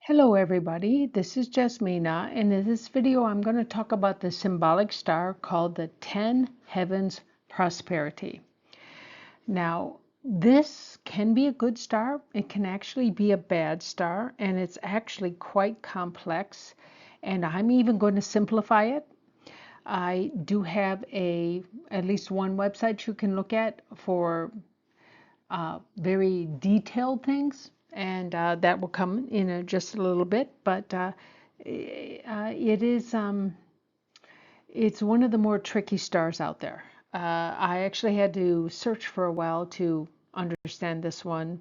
Hello everybody, this is Jasmina, and in this video I'm going to talk about the symbolic star called the 10 Heavens Prosperity. Now, this can be a good star, it can actually be a bad star, and it's actually quite complex, and I'm even going to simplify it. I do have at least one website you can look at for very detailed things, and that will come in just a little bit. But it's one of the more tricky stars out there. I actually had to search for a while to understand this one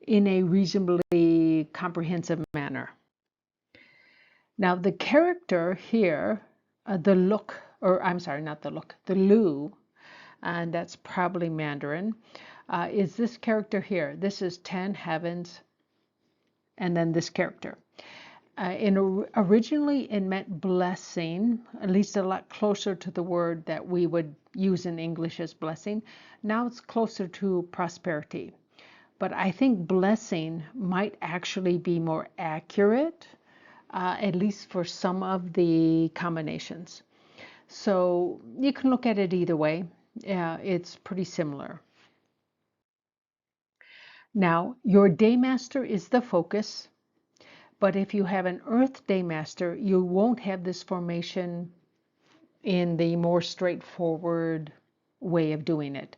in a reasonably comprehensive manner. Now, the character here, the look, or I'm sorry, not the look, the Lu, and that's probably Mandarin, is this character here. This is 10 heavens, and then this character. Originally, it meant blessing, at least a lot closer to the word that we would use in English as blessing. Now it's closer to prosperity. But I think blessing might actually be more accurate, at least for some of the combinations. So you can look at it either way. It's pretty similar. Now, your daymaster is the focus, but if you have an earth daymaster, you won't have this formation in the more straightforward way of doing it.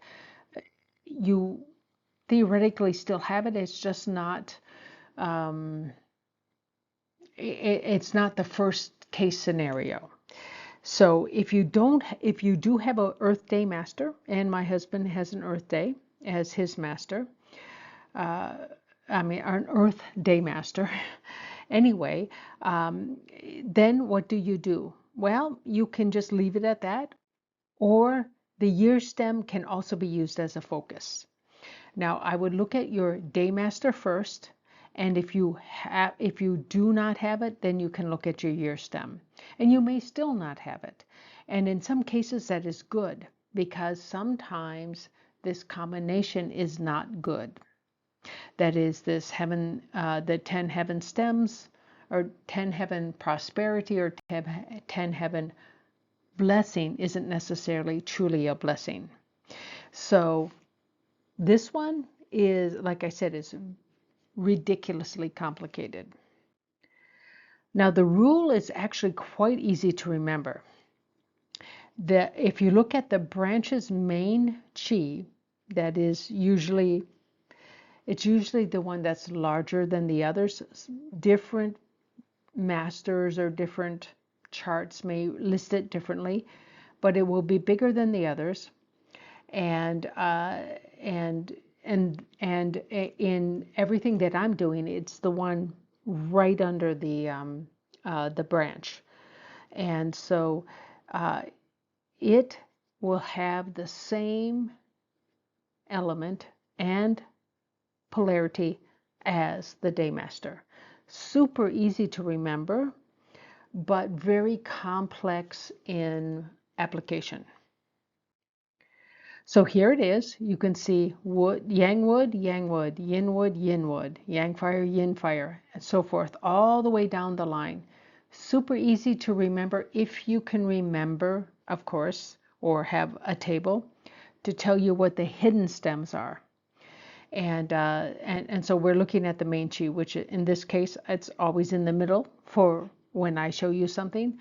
You theoretically still have it, it's just not it's not the first case scenario. So if you do have an earth day master, and my husband has an earth day as his master, an earth day master, anyway, then what do you do? Well, you can just leave it at that, or the year stem can also be used as a focus. Now, I would look at your daymaster first, and if you do not have it, then you can look at your year stem, and you may still not have it. And in some cases, that is good, because sometimes this combination is not good. That is, this heaven, the 10 heaven stems, or 10 heaven prosperity, or 10 heaven blessing isn't necessarily truly a blessing. So this one is, like I said, is ridiculously complicated. Now, the rule is actually quite easy to remember. If you look at the branch's main chi, that is usually the one that's larger than the others. Different masters or different charts may list it differently, but it will be bigger than the others. And in everything that I'm doing, it's the one right under the branch, and so it will have the same element and polarity as the daymaster. Super easy to remember, but very complex in application. So here it is. You can see wood, yin wood, yin wood, yin wood, yin wood, yang fire, and so forth, all the way down the line. Super easy to remember if you can remember, of course, or have a table to tell you what the hidden stems are. And so we're looking at the main chi, which in this case, it's always in the middle for when I show you something.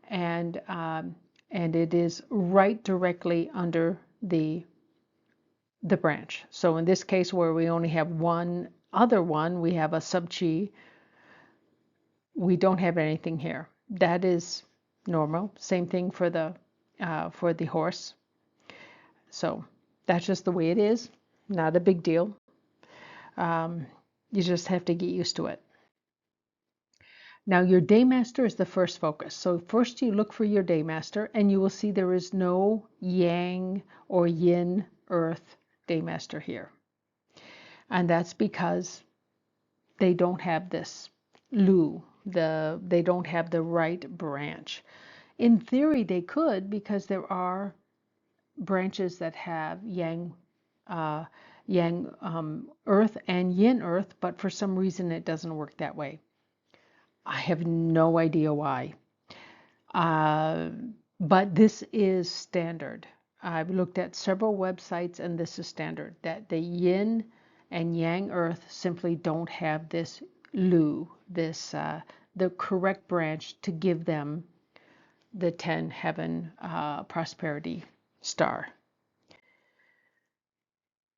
And it is right directly under the branch. So in this case, where we only have one other one, we have a sub chi. We don't have anything here. That is normal. Same thing for the horse. So that's just the way it is. Not a big deal. You just have to get used to it. Now, your daymaster is the first focus. So first you look for your daymaster, and you will see there is no yang or yin earth daymaster here. And that's because they don't have this Lu, they don't have the right branch. In theory, they could, because there are branches that have yang earth and yin earth, but for some reason it doesn't work that way. I have no idea why. Uh, but this is standard. I've looked at several websites and this is standard, that the yin and yang earth simply don't have this lu, this the correct branch to give them the 10 heaven prosperity star.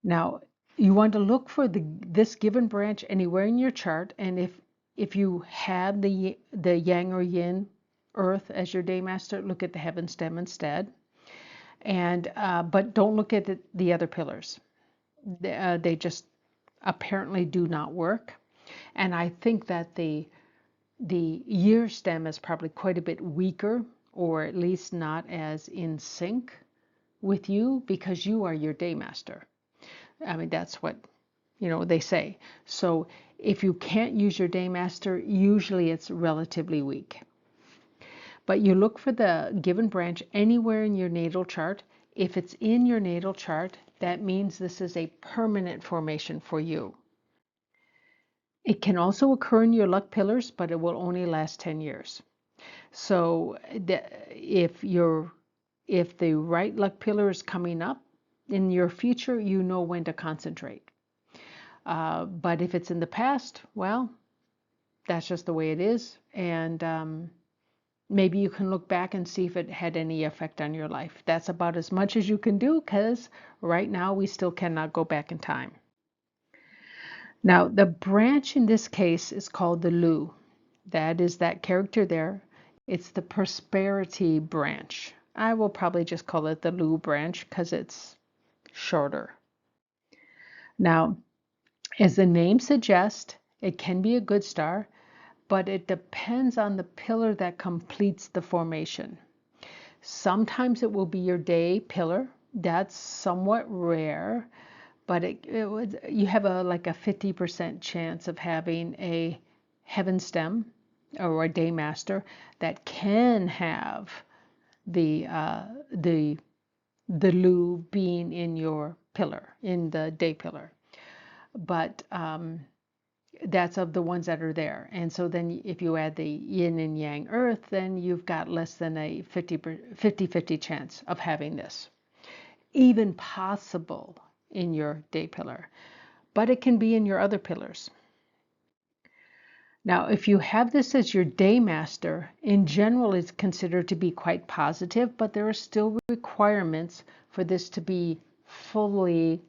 Now, you want to look for this given branch anywhere in your chart, and if you have the yang or yin earth as your day master, look at the heaven stem instead. And but don't look at the other pillars. They just apparently do not work. And I think that the year stem is probably quite a bit weaker, or at least not as in sync with you, because you are your day master. I mean, that's what they say. So if you can't use your day master, usually it's relatively weak. But you look for the given branch anywhere in your natal chart. If it's in your natal chart, that means this is a permanent formation for you. It can also occur in your luck pillars, but it will only last 10 years. So if the right luck pillar is coming up in your future, you know when to concentrate. But if it's in the past, well, that's just the way it is. And maybe you can look back and see if it had any effect on your life. That's about as much as you can do, because right now we still cannot go back in time. Now, the branch in this case is called the Lu. That is that character there. It's the prosperity branch. I will probably just call it the Lu branch because it's shorter. Now, as the name suggests, it can be a good star, but it depends on the pillar that completes the formation. Sometimes it will be your day pillar. That's somewhat rare, but you have like a 50% chance of having a heaven stem or a day master that can have the Lu being in your pillar, in the day pillar. But that's of the ones that are there. And so then if you add the yin and yang earth, then you've got less than a 50-50 chance of having this. Even possible in your day pillar, but it can be in your other pillars. Now, if you have this as your day master, in general it's considered to be quite positive, but there are still requirements for this to be fully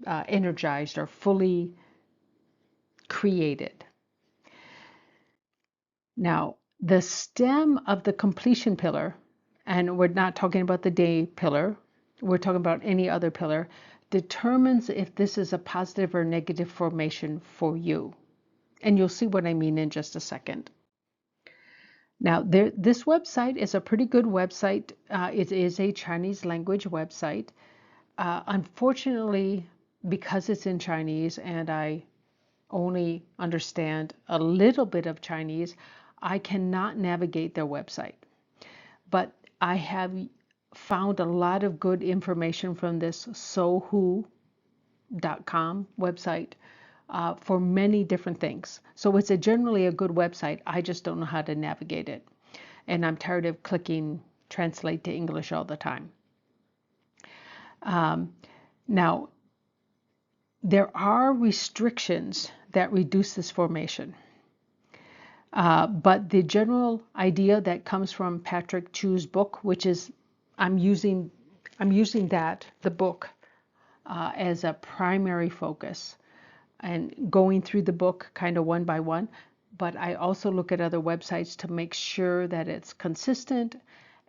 energized or fully created. Now, the stem of the completion pillar, and we're not talking about the day pillar, we're talking about any other pillar, determines if this is a positive or negative formation for you. And you'll see what I mean in just a second. Now, this website is a pretty good website. It is a Chinese language website. Unfortunately, because it's in Chinese and I only understand a little bit of Chinese, I cannot navigate their website. But I have found a lot of good information from this sohu.com website for many different things. So it's generally a good website. I just don't know how to navigate it. And I'm tired of clicking translate to English all the time. Now, there are restrictions that reduce this formation. But the general idea that comes from Patrick Chu's book, which is, I'm using that, the book, as a primary focus and going through the book kind of one by one. But I also look at other websites to make sure that it's consistent.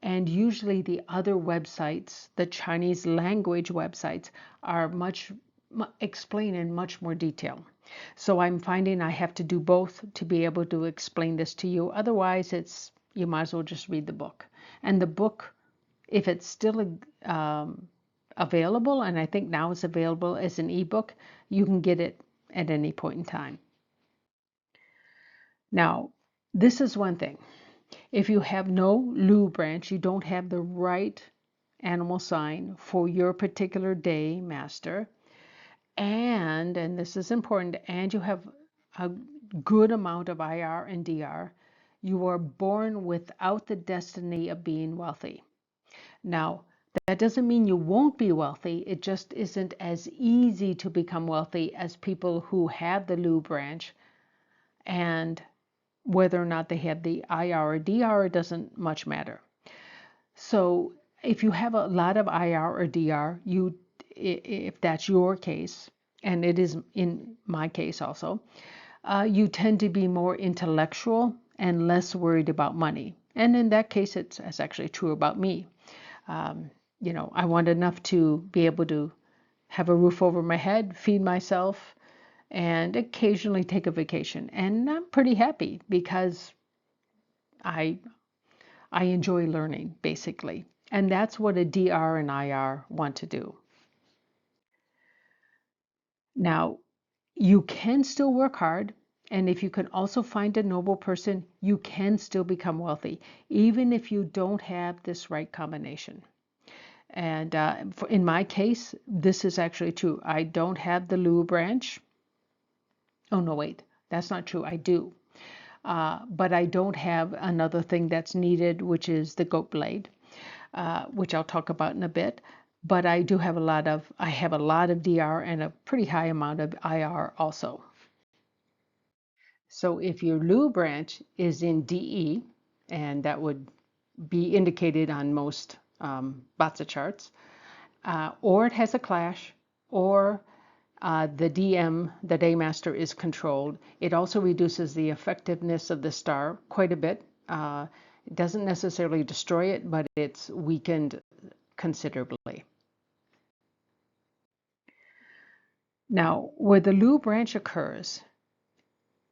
And usually the other websites, the Chinese language websites, are explain in much more detail. So I'm finding I have to do both to be able to explain this to you. Otherwise, you might as well just read the book. And the book, if it's still available, and I think now it's available as an ebook, you can get it at any point in time. Now, this is one thing. If you have no Lu branch, you don't have the right animal sign for your particular day master, and this is important, and you have a good amount of IR and DR, you are born without the destiny of being wealthy. Now, that doesn't mean you won't be wealthy. It just isn't as easy to become wealthy as people who have the Lu branch. And whether or not they have the IR or DR, it doesn't much matter. So if you have a lot of IR or DR, if that's your case, and it is in my case also, you tend to be more intellectual and less worried about money. And in that case, it's actually true about me. I want enough to be able to have a roof over my head, feed myself, and occasionally take a vacation. And I'm pretty happy because I I enjoy learning, basically. And that's what a DR and IR want to do. Now, you can still work hard. And if you can also find a noble person, you can still become wealthy, even if you don't have this right combination. And in my case, this is actually true. I don't have the Lu branch. Oh, no, wait, that's not true. I do. But I don't have another thing that's needed, which is the goat blade, which I'll talk about in a bit. But I have a lot of DR and a pretty high amount of IR also. So if your Lu branch is in DE, and that would be indicated on most Batsa charts, or it has a clash, or the DM, the Daymaster, is controlled. It also reduces the effectiveness of the star quite a bit. It doesn't necessarily destroy it, but it's weakened considerably. Now, where the Lu branch occurs,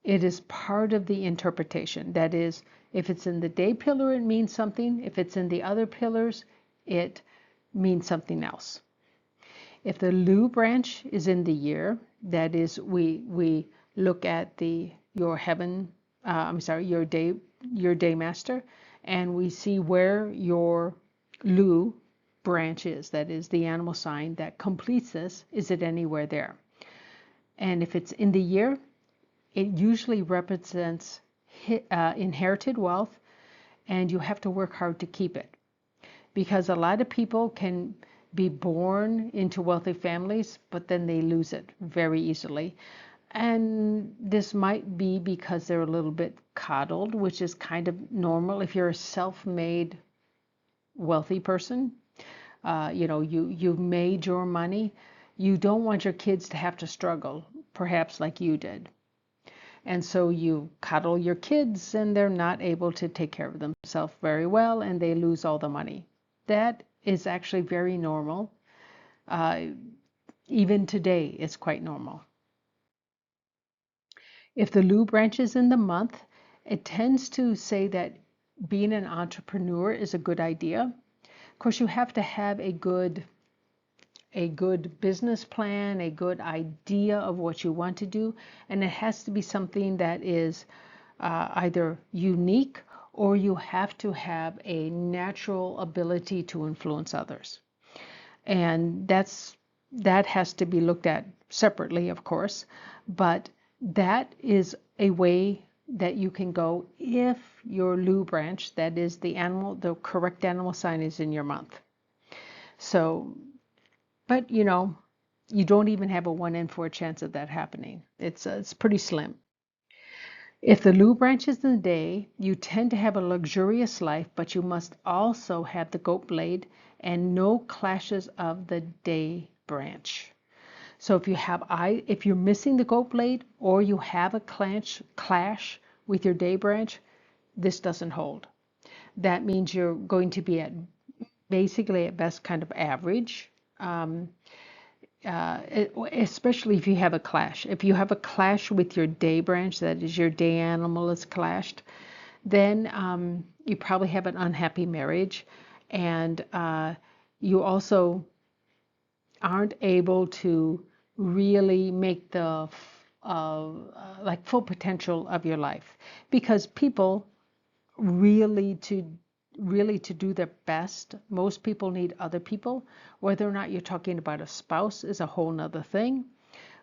it is part of the interpretation. That is, if it's in the day pillar, it means something. If it's in the other pillars, it means something else. If the Lu branch is in the year, that is, we look at your heaven, your day master, and we see where your Lu branch is. That is the animal sign that completes this. Is it anywhere there? And if it's in the year, it usually represents inherited wealth, and you have to work hard to keep it. Because a lot of people can be born into wealthy families, but then they lose it very easily. And this might be because they're a little bit coddled, which is kind of normal. If you're a self-made wealthy person, you've made your money, you don't want your kids to have to struggle, perhaps like you did. And so you coddle your kids and they're not able to take care of themselves very well and they lose all the money. That is actually very normal. Even today, it's quite normal. If the Lu branch is in the month, it tends to say that being an entrepreneur is a good idea. Of course, you have to have a good business plan, a good idea of what you want to do, and it has to be something that is either unique or you have to have a natural ability to influence others. And that has to be looked at separately, of course, but that is a way that you can go if your Lu branch, that is the correct animal sign, is in your month. So, but you don't even have a 1 in 4 chance of that happening. It's pretty slim. If the Lu branch is in the day, you tend to have a luxurious life, but you must also have the goat blade and no clashes of the day branch. So if you're missing the goat blade or you have a clash with your day branch, this doesn't hold. That means you're going to be basically at best kind of average. Especially if you have a clash. If you have a clash with your day branch, that is your day animal is clashed, then you probably have an unhappy marriage, and you also aren't able to really make the full potential of your life, because people really to do their best, most people need other people. Whether or not you're talking about a spouse is a whole nother thing,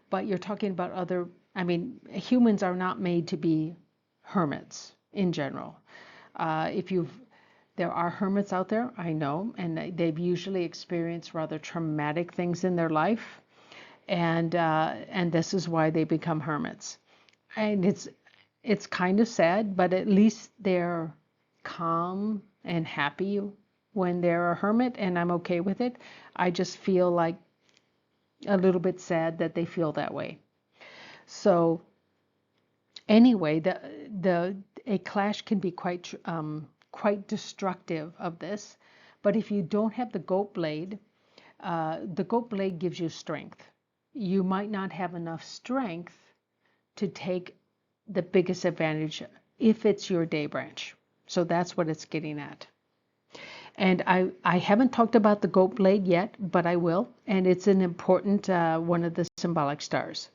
but you're talking about other I mean, humans are not made to be hermits in general. If you've There are hermits out there, I know, and they've usually experienced rather traumatic things in their life, and this is why they become hermits. And it's kind of sad, but at least they're calm and happy when they're a hermit, and I'm okay with it. I just feel like a little bit sad that they feel that way. So anyway, the a clash can be quite destructive of this. But if you don't have the goat blade gives you strength. You might not have enough strength to take the biggest advantage if it's your day branch. So that's what it's getting at. And I haven't talked about the goat blade yet, but I will. And it's an important one of the symbolic stars.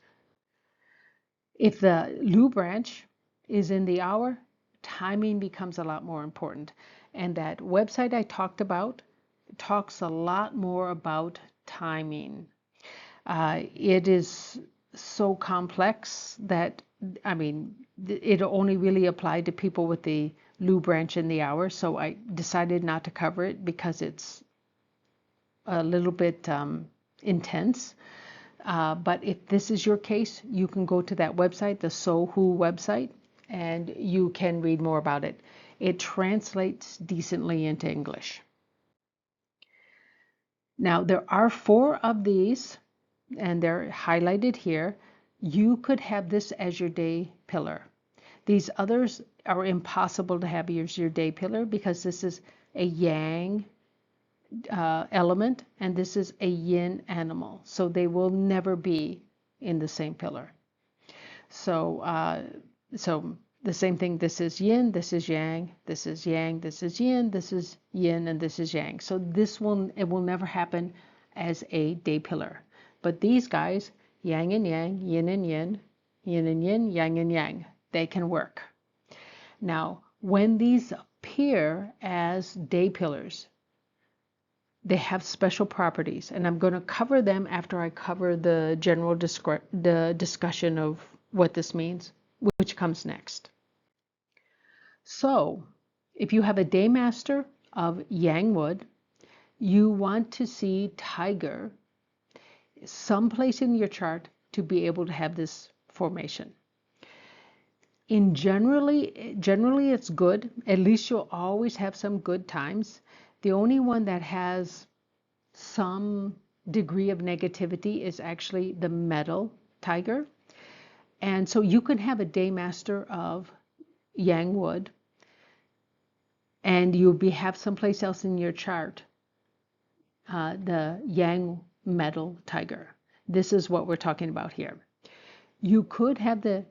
If the Lu branch is in the hour, timing becomes a lot more important. And that website I talked about talks a lot more about timing. It is so complex that, I mean, it only really applied to people with the Lu branch in the hour. So I decided not to cover it because it's a little bit intense. But if this is your case, you can go to that website, the Sohu website, and you can read more about it. It translates decently into English. Now, there are 4 of these, and they're highlighted here. You could have this as your day pillar. These others are impossible to have as your day pillar because this is a yang element, and this is a yin animal. So they will never be in the same pillar. So the same thing. This is yin, this is yang, this is yang, this is yin, this is yin, and this is yang. So it will never happen as a day pillar. But these guys, yang and yang, yin and yin, yin and yin, yang and yang, they can work. Now, when these appear as day pillars, they have special properties, and I'm going to cover them after I cover the general discussion of what this means, which comes next. So, if you have a day master of yang wood, you want to see tiger someplace in your chart to be able to have this formation. Generally it's good. At least you'll always have some good times. The only one that has some degree of negativity is actually the metal tiger. And so you can have a day master of yang wood, and you'll have someplace else in your chart the yang metal tiger. This is what we're talking about here. You could have the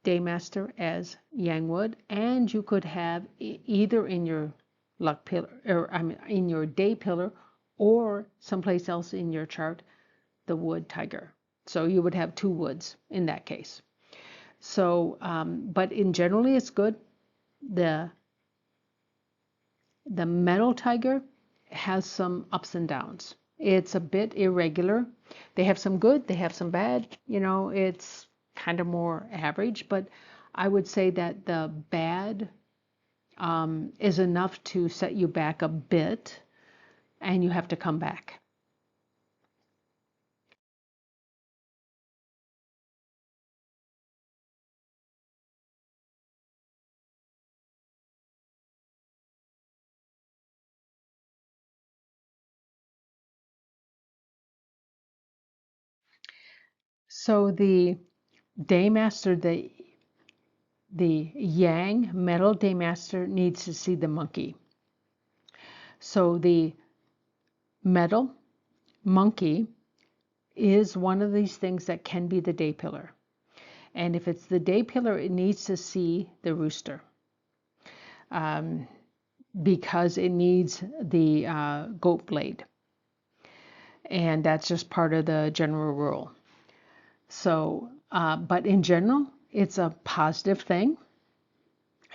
day master as yang wood, and you could have either in your luck pillar, or I mean in your day pillar, or someplace else in your chart, the wood tiger. So you would have 2 woods in that case. So, but in generally it's good. The metal tiger has some ups and downs. It's a bit irregular. They have some good, they have some bad. It's kind of more average, but I would say that the bad is enough to set you back a bit, and you have to come back. So the day master, the yang metal day master, needs to see the monkey. So the metal monkey is one of these things that can be the day pillar. And if it's the day pillar, it needs to see the rooster, because it needs the goat blade. And that's just part of the general rule. So, but in general, it's a positive thing.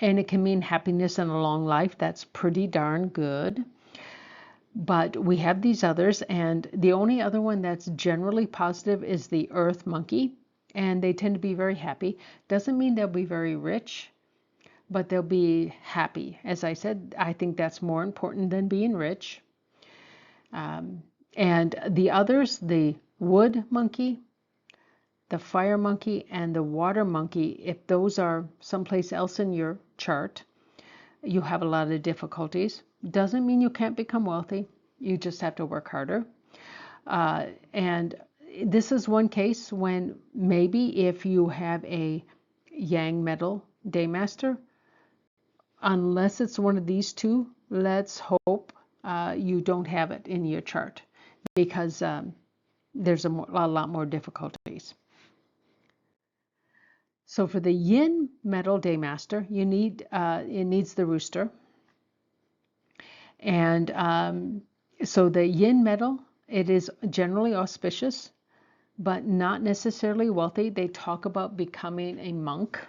And it can mean happiness and a long life. That's pretty darn good. But we have these others, and the only other one that's generally positive is the earth monkey. and they tend to be very happy. Doesn't mean they'll be very rich, but they'll be happy. As I said, I think that's more important than being rich. And the others, the wood monkey, the fire monkey, and the water monkey, if those are someplace else in your chart, you have a lot of difficulties. Doesn't mean you can't become wealthy. You just have to work harder. And this is one case when maybe if you have a yang metal daymaster, unless it's one of these two, let's hope you don't have it in your chart, because there's a lot more difficulties. So for the yin metal daymaster, you need it needs the rooster. And so the yin metal, it is generally auspicious, but not necessarily wealthy. They talk about becoming a monk.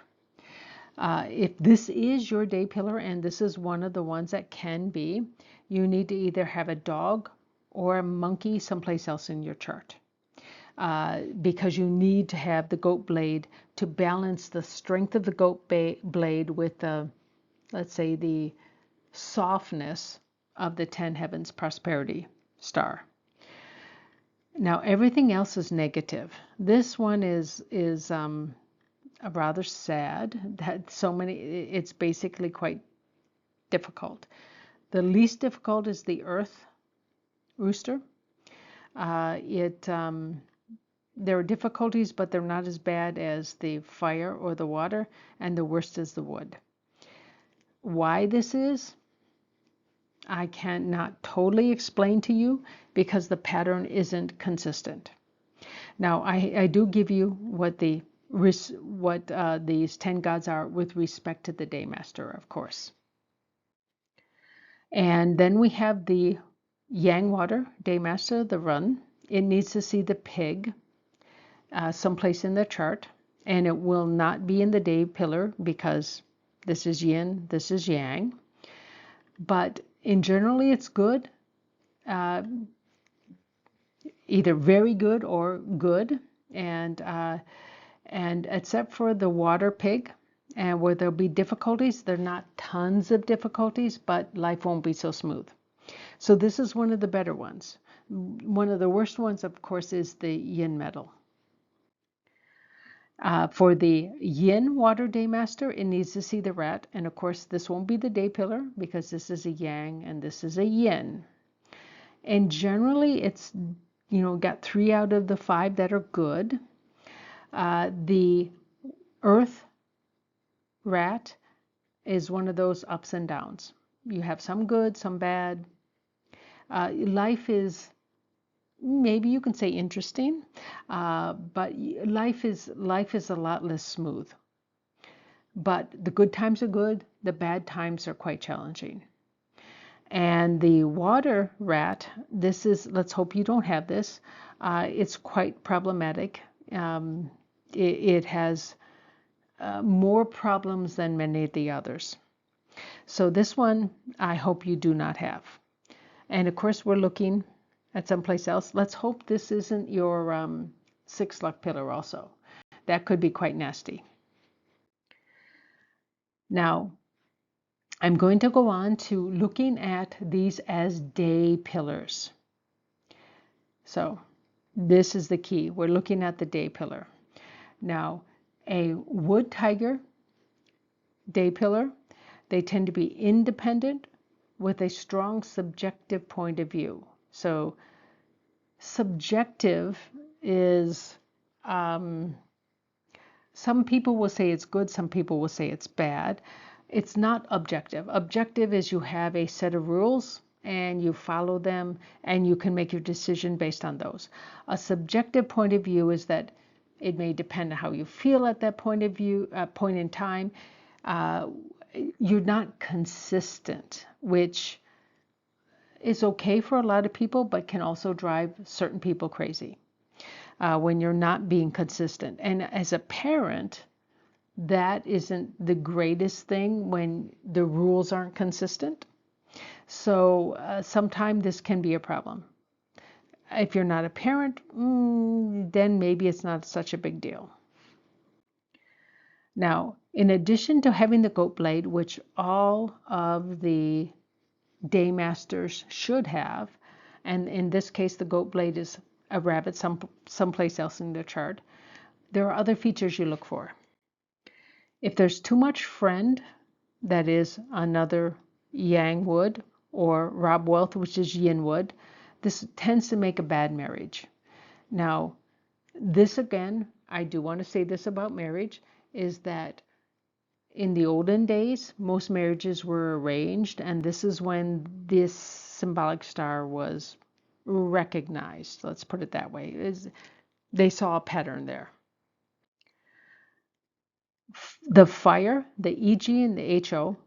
If this is your day pillar, and this is one of the ones that can be, you need to either have a dog or a monkey someplace else in your chart. Because you need to have the goat blade to balance the strength of the goat blade with the, let's say, the softness of the 10 heavens prosperity star. Now everything else is negative. This one is rather sad that so many, it's basically quite difficult. The least difficult is the earth rooster. There are difficulties, but they're not as bad as the fire or the water, and the worst is the wood. Why this is, I cannot totally explain to you because the pattern isn't consistent. Now, I do give you what these 10 gods are with respect to the Daymaster, of course. And then we have the Yang Water Daymaster, the Run. It needs to see the pig someplace in the chart, and it will not be in the day pillar because this is yin, this is yang. But in generally, it's good, either very good or good, and except for the water pig, and where there'll be difficulties, there are not tons of difficulties, but life won't be so smooth. So this is one of the better ones. One of the worst ones, of course, is the yin metal. For the yin water daymaster, it needs to see the rat. And of course, this won't be the day pillar because this is a yang and this is a yin. And generally, it's, got 3 out of the 5 that are good. The earth rat is one of those ups and downs. You have some good, some bad. Life is, maybe you can say, interesting, but life is a lot less smooth. But the good times are good, the bad times are quite challenging. And the water rat, this is, let's hope you don't have this, it's quite problematic. It has more problems than many of the others. So this one, I hope you do not have. And of course, we're looking at someplace else. Let's hope this isn't your 6 luck pillar also. That could be quite nasty. Now, I'm going to go on to looking at these as day pillars. So this is the key. We're looking at the day pillar. Now, a wood tiger day pillar, they tend to be independent with a strong subjective point of view. So subjective is, some people will say it's good, some people will say it's bad. It's not objective. Objective is you have a set of rules and you follow them and you can make your decision based on those. A subjective point of view is that it may depend on how you feel at that point in time. You're not consistent, which is okay for a lot of people, but can also drive certain people crazy when you're not being consistent. And as a parent, that isn't the greatest thing when the rules aren't consistent. So sometimes this can be a problem. If you're not a parent, then maybe it's not such a big deal. Now, in addition to having the goat blade, which all of the day masters should have, and in this case, the goat blade is a rabbit someplace else in the chart, there are other features you look for. If there's too much friend, that is another yang wood, or Rob wealth, which is yin wood, this tends to make a bad marriage. Now, this again, I do want to say this about marriage, is that in the olden days, most marriages were arranged, and this is when this symbolic star was recognized. Let's put it that way. They saw a pattern there. The fire, the EG and the HO,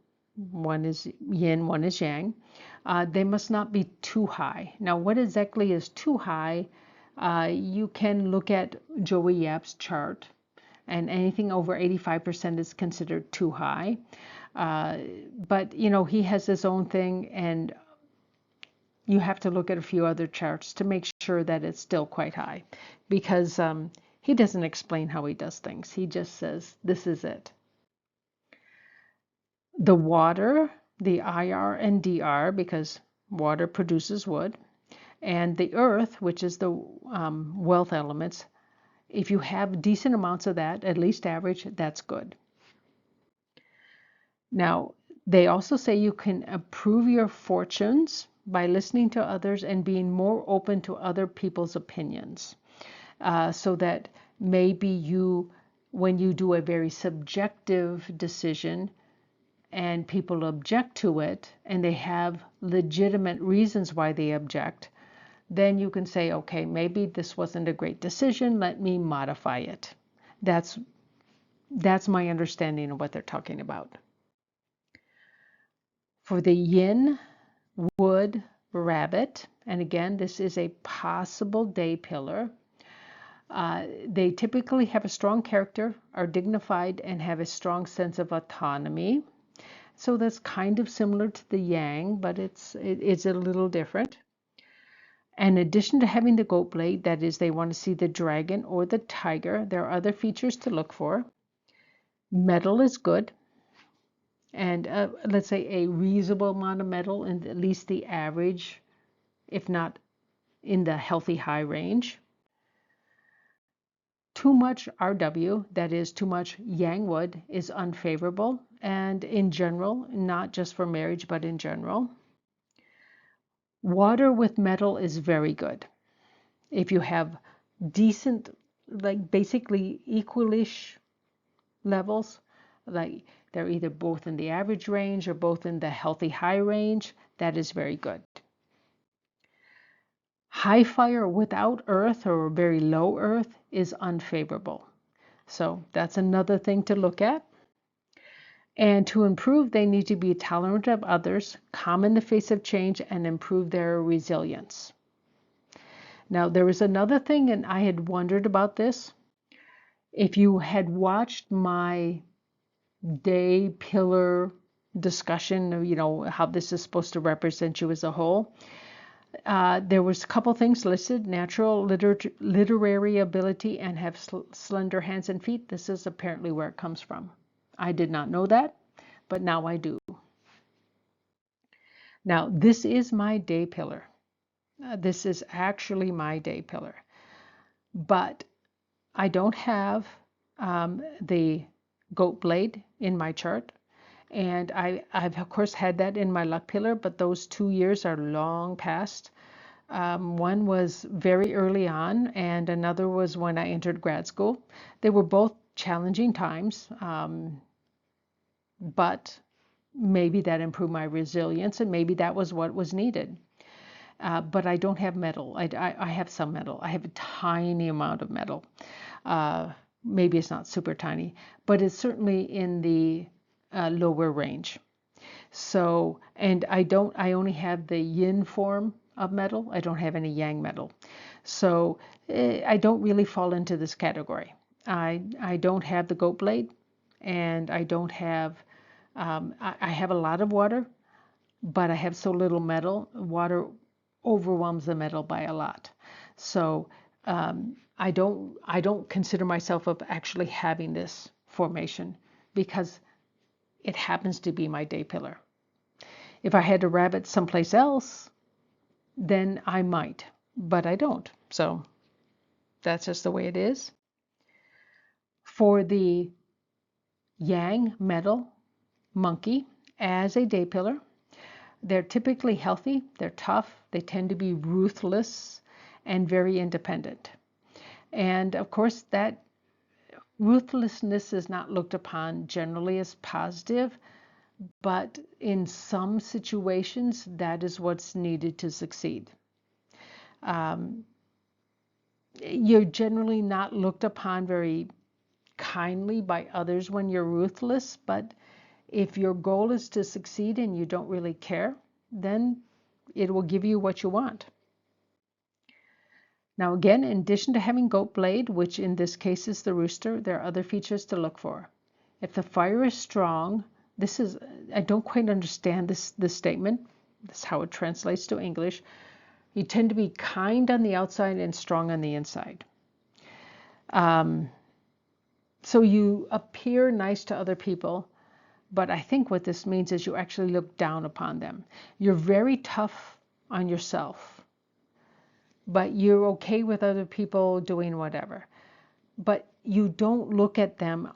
one is yin, one is yang, they must not be too high. Now, what exactly is too high? You can look at Joey Yap's chart, and anything over 85% is considered too high. But, he has his own thing, and you have to look at a few other charts to make sure that it's still quite high, because he doesn't explain how he does things. He just says, this is it. The water, the IR and DR, because water produces wood, and the earth, which is the wealth elements, if you have decent amounts of that, at least average, that's good. Now, they also say you can improve your fortunes by listening to others and being more open to other people's opinions. So that maybe when you do a very subjective decision and people object to it and they have legitimate reasons why they object, then you can say, okay, maybe this wasn't a great decision, let me modify it. That's my understanding of what they're talking about. For the yin wood rabbit, and again, this is a possible day pillar, they typically have a strong character, are dignified, and have a strong sense of autonomy. So that's kind of similar to the yang, but it's a little different. In addition to having the goat blade, that is, they want to see the dragon or the tiger, there are other features to look for. Metal is good, and let's say a reasonable amount of metal, and at least the average, if not in the healthy high range. Too much RW, that is too much yang wood, is unfavorable, and in general, not just for marriage, but in general. Water with metal is very good. If you have decent, like basically equalish levels, like they're either both in the average range or both in the healthy high range, that is very good. High fire without earth or very low earth is unfavorable. So that's another thing to look at. And to improve, they need to be tolerant of others, calm in the face of change, and improve their resilience. Now, there was another thing, and I had wondered about this. If you had watched my day pillar discussion of, how this is supposed to represent you as a whole, there was a couple things listed: natural literary ability and have slender hands and feet. This is apparently where it comes from. I did not know that, but now I do. Now, this is my day pillar. This is actually my day pillar. But I don't have the goat blade in my chart. And I've, of course, had that in my luck pillar, but those 2 years are long past. One was very early on, and another was when I entered grad school. They were both challenging times, but maybe that improved my resilience, and maybe that was what was needed. But I don't have metal. I have some metal. I have a tiny amount of metal. Maybe it's not super tiny, but it's certainly in the lower range. So, and I only have the yin form of metal. I don't have any yang metal. So I don't really fall into this category. I don't have the goat blade, and I don't have, I have a lot of water, but I have so little metal. Water overwhelms the metal by a lot. So I don't consider myself of actually having this formation because it happens to be my day pillar. If I had a rabbit someplace else, then I might, but I don't. So that's just the way it is. For the yang metal monkey as a day pillar, they're typically healthy, they're tough, they tend to be ruthless and very independent. And of course, that ruthlessness is not looked upon generally as positive, but in some situations, that is what's needed to succeed. You're generally not looked upon very kindly by others when you're ruthless, but if your goal is to succeed and you don't really care, then it will give you what you want. Now again, in addition to having goat blade, which in this case is the rooster, there are other features to look for. If the fire is strong, I don't quite understand this statement. This is how it translates to English. You tend to be kind on the outside and strong on the inside. So you appear nice to other people, but I think what this means is you actually look down upon them. You're very tough on yourself, but you're okay with other people doing whatever. But you don't look at them.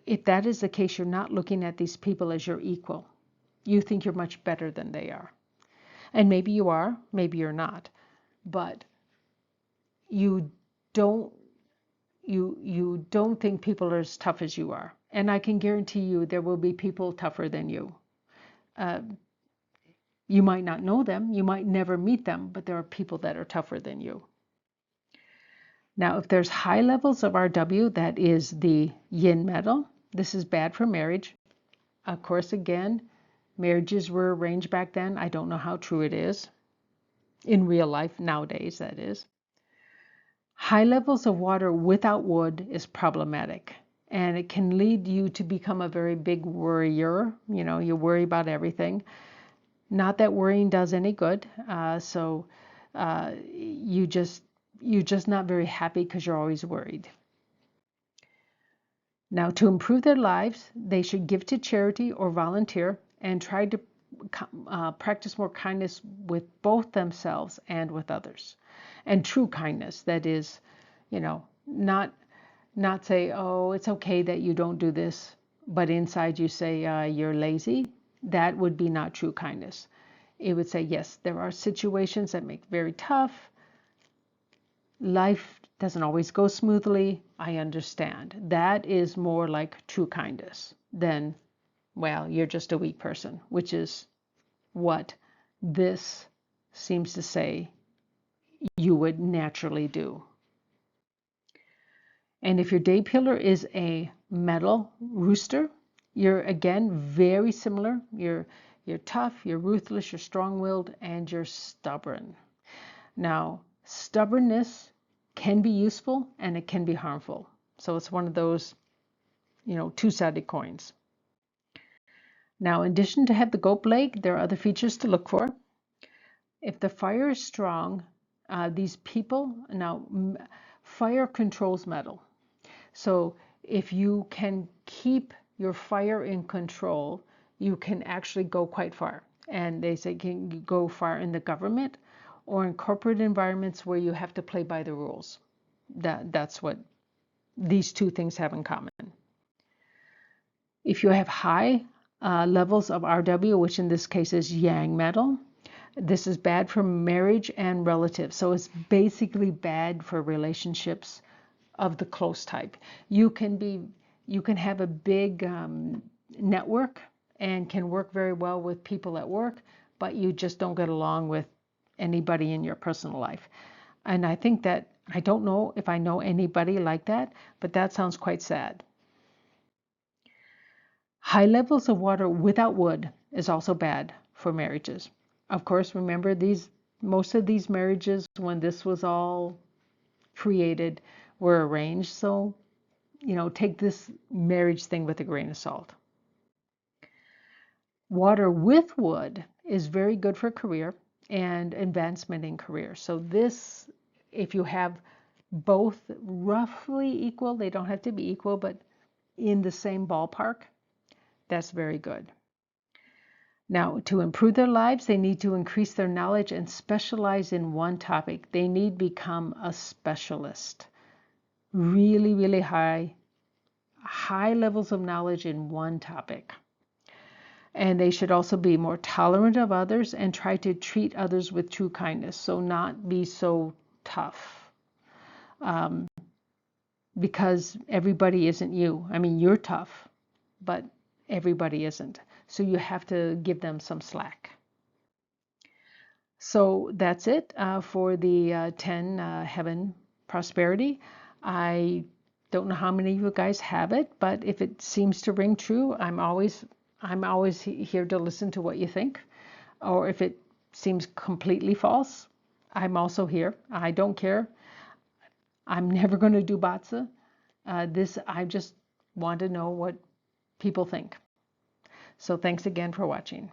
If that is the case, you're not looking at these people as your equal. You think you're much better than they are. And maybe you are, maybe you're not. But you don't think people are as tough as you are. And I can guarantee you there will be people tougher than you. You might not know them, you might never meet them, but there are people that are tougher than you. Now, if there's high levels of RW, that is the yin metal. This is bad for marriage. Of course, again, marriages were arranged back then. I don't know how true it is in real life nowadays, that is. High levels of water without wood is problematic, and it can lead you to become a very big worrier. You know, you worry about everything. Not that worrying does any good. You're just not very happy because you're always worried. Now, to improve their lives, they should give to charity or volunteer and try to practice more kindness with both themselves and with others. And true kindness, that is, not say, oh, it's okay that you don't do this, but inside you say you're lazy. That would be not true kindness. It would say, yes, there are situations that make it very tough. Life doesn't always go smoothly. I understand. That is more like true kindness than, well, you're just a weak person, which is what this seems to say you would naturally do. And if your day pillar is a metal rooster, you're again very similar. You're tough, you're ruthless, you're strong-willed, and you're stubborn. Now, stubbornness can be useful and it can be harmful. So it's one of those, two-sided coins. Now, in addition to have the goat blade, there are other features to look for. If the fire is strong, these people, now fire controls metal. So if you can keep your fire in control, you can actually go quite far. And they say can go far in the government or in corporate environments where you have to play by the rules. That's what these two things have in common. If you have high levels of RW, which in this case is yang metal, this is bad for marriage and relatives. So it's basically bad for relationships of the close type. You can have a big network and can work very well with people at work, but you just don't get along with anybody in your personal life. And I think that, I don't know if I know anybody like that, but that sounds quite sad. High levels of water without wood is also bad for marriages. Of course, remember most of these marriages when this was all created were arranged, so take this marriage thing with a grain of salt. Water with wood is very good for career and advancement in career. So this, if you have both roughly equal, they don't have to be equal, but in the same ballpark, that's very good. Now, to improve their lives, they need to increase their knowledge and specialize in one topic. They need to become a specialist. Really, really high levels of knowledge in one topic. And they should also be more tolerant of others and try to treat others with true kindness. So not be so tough. Because everybody isn't you. I mean, you're tough, but everybody isn't. So you have to give them some slack. So that's it for the 10 heaven prosperity. I don't know how many of you guys have it, but if it seems to ring true, I'm always here to listen to what you think. Or if it seems completely false, I'm also here. I don't care. I'm never going to do Batsa. I just want to know what people think. So thanks again for watching.